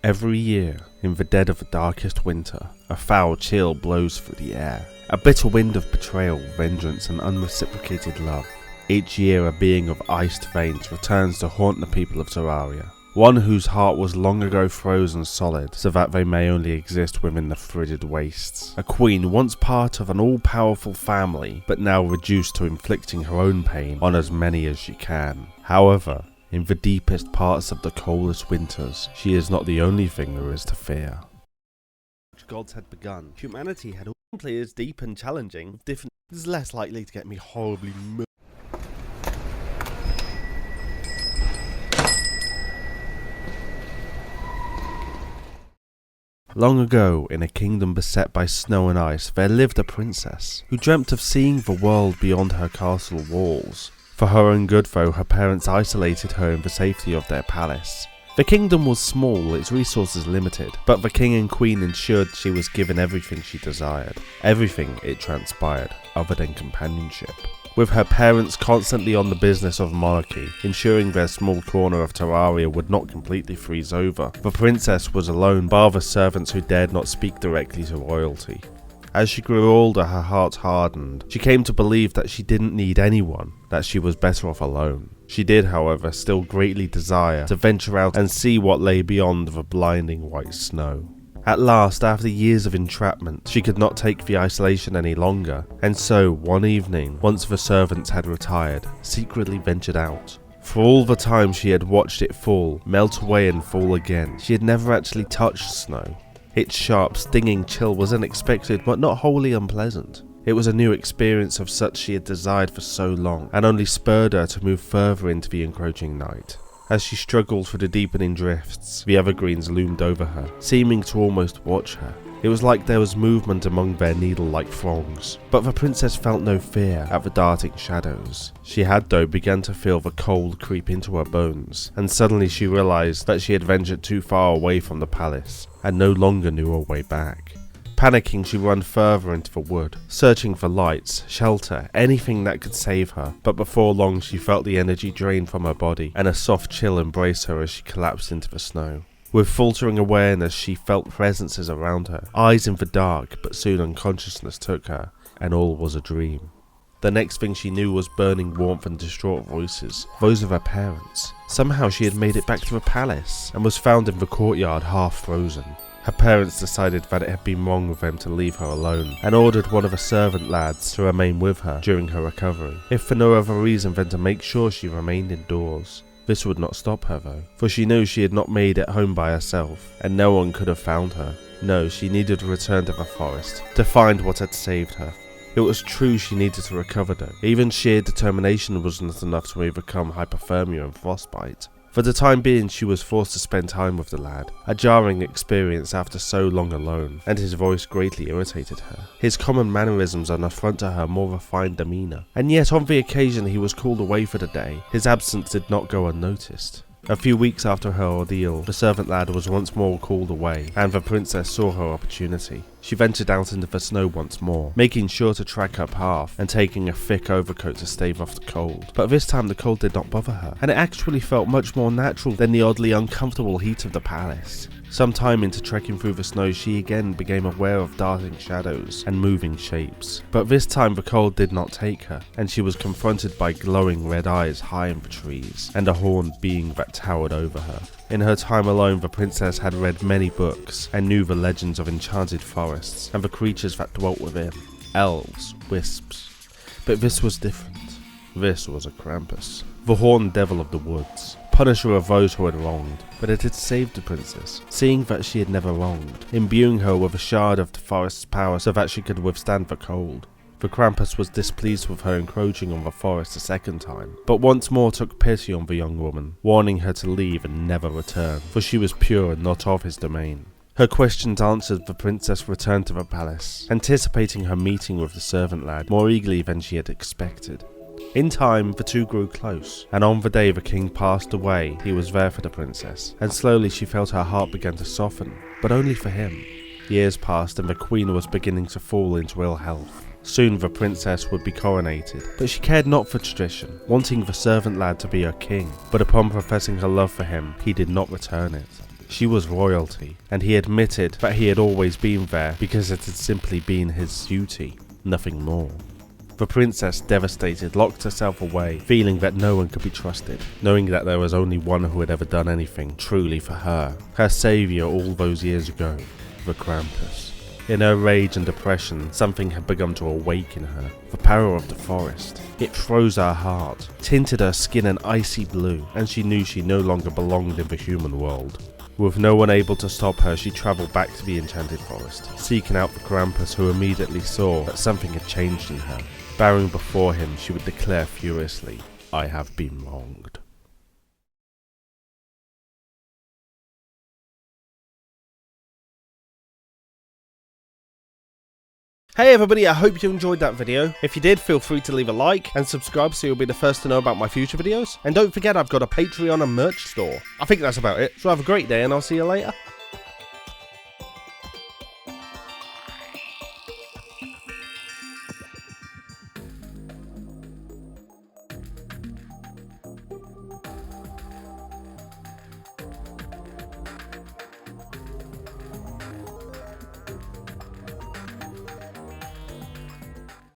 Every year, in the dead of the darkest winter, a foul chill blows through the air. A bitter wind of betrayal, vengeance, and unreciprocated love. Each year a being of iced veins returns to haunt the people of Terraria. One whose heart was long ago frozen solid, so that they may only exist within the frigid wastes. A queen once part of an all-powerful family, but now reduced to inflicting her own pain on as many as she can. However, in the deepest parts of the coldest winters, she is not the only thing there is to fear. Gods had begun. Humanity had all players deep and challenging. Different is less likely to get me horribly Long ago, in a kingdom beset by snow and ice, there lived a princess who dreamt of seeing the world beyond her castle walls. For her own good though, her parents isolated her in the safety of their palace. The kingdom was small, its resources limited, but the king and queen ensured she was given everything she desired. Everything, it transpired, other than companionship. With her parents constantly on the business of monarchy, ensuring their small corner of Terraria would not completely freeze over, the princess was alone, bar the servants who dared not speak directly to royalty. As she grew older, her heart hardened. She came to believe that she didn't need anyone, that she was better off alone. She did, however, still greatly desire to venture out and see what lay beyond the blinding white snow. At last, after years of entrapment, she could not take the isolation any longer, and so, one evening, once the servants had retired, secretly ventured out. For all the time she had watched it fall, melt away and fall again, she had never actually touched snow. Its sharp, stinging chill was unexpected but not wholly unpleasant. It was a new experience of such she had desired for so long, and only spurred her to move further into the encroaching night. As she struggled through the deepening drifts, the evergreens loomed over her, seeming to almost watch her. It was like there was movement among their needle-like throngs, but the princess felt no fear at the darting shadows. She had, though, begun to feel the cold creep into her bones, and suddenly she realized that she had ventured too far away from the palace, and no longer knew her way back. Panicking, she ran further into the wood, searching for lights, shelter, anything that could save her, but before long she felt the energy drain from her body, and a soft chill embraced her as she collapsed into the snow. With faltering awareness, she felt presences around her, eyes in the dark, but soon unconsciousness took her, and all was a dream. The next thing she knew was burning warmth and distraught voices, those of her parents. Somehow she had made it back to the palace, and was found in the courtyard half frozen. Her parents decided that it had been wrong of them to leave her alone, and ordered one of the servant lads to remain with her during her recovery, if for no other reason than to make sure she remained indoors. This would not stop her though, for she knew she had not made it home by herself, and no one could have found her. No, she needed to return to the forest, to find what had saved her. It was true she needed to recover though. Even sheer determination was not enough to overcome hypothermia and frostbite. For the time being, she was forced to spend time with the lad, a jarring experience after so long alone, and his voice greatly irritated her. His common mannerisms an affront to her more refined demeanour, and yet on the occasion he was called away for the day, his absence did not go unnoticed. A few weeks after her ordeal, the servant lad was once more called away, and the princess saw her opportunity. She ventured out into the snow once more, making sure to track her path and taking a thick overcoat to stave off the cold. But this time the cold did not bother her, and it actually felt much more natural than the oddly uncomfortable heat of the palace. Some time into trekking through the snow, she again became aware of darting shadows and moving shapes. But this time the cold did not take her, and she was confronted by glowing red eyes high in the trees, and a horned being that towered over her. In her time alone, the princess had read many books, and knew the legends of enchanted forests, and the creatures that dwelt within. Elves, wisps. But this was different. This was a Krampus, the horned devil of the woods. Punisher of those who had wronged, but it had saved the princess, seeing that she had never wronged, imbuing her with a shard of the forest's power so that she could withstand the cold. The Krampus was displeased with her encroaching on the forest a second time, but once more took pity on the young woman, warning her to leave and never return, for she was pure and not of his domain. Her questions answered, the princess returned to the palace, anticipating her meeting with the servant lad more eagerly than she had expected. In time, the two grew close, and on the day the king passed away, he was there for the princess, and slowly she felt her heart began to soften, but only for him. Years passed, and the queen was beginning to fall into ill health. Soon the princess would be coronated, but she cared not for tradition, wanting the servant lad to be her king, but upon professing her love for him, he did not return it. She was royalty, and he admitted that he had always been there because it had simply been his duty, nothing more. The princess, devastated, locked herself away, feeling that no one could be trusted, knowing that there was only one who had ever done anything truly for her saviour all those years ago, the Krampus. In her rage and depression, something had begun to awaken her, the power of the forest. It froze her heart, tinted her skin an icy blue, and she knew she no longer belonged in the human world. With no one able to stop her, she travelled back to the enchanted forest, seeking out the Krampus, who immediately saw that something had changed in her. Bowing before him, she would declare furiously, "I have been wronged." Hey everybody, I hope you enjoyed that video. If you did, feel free to leave a like and subscribe so you'll be the first to know about my future videos. And don't forget, I've got a Patreon and merch store. I think that's about it, so have a great day and I'll see you later.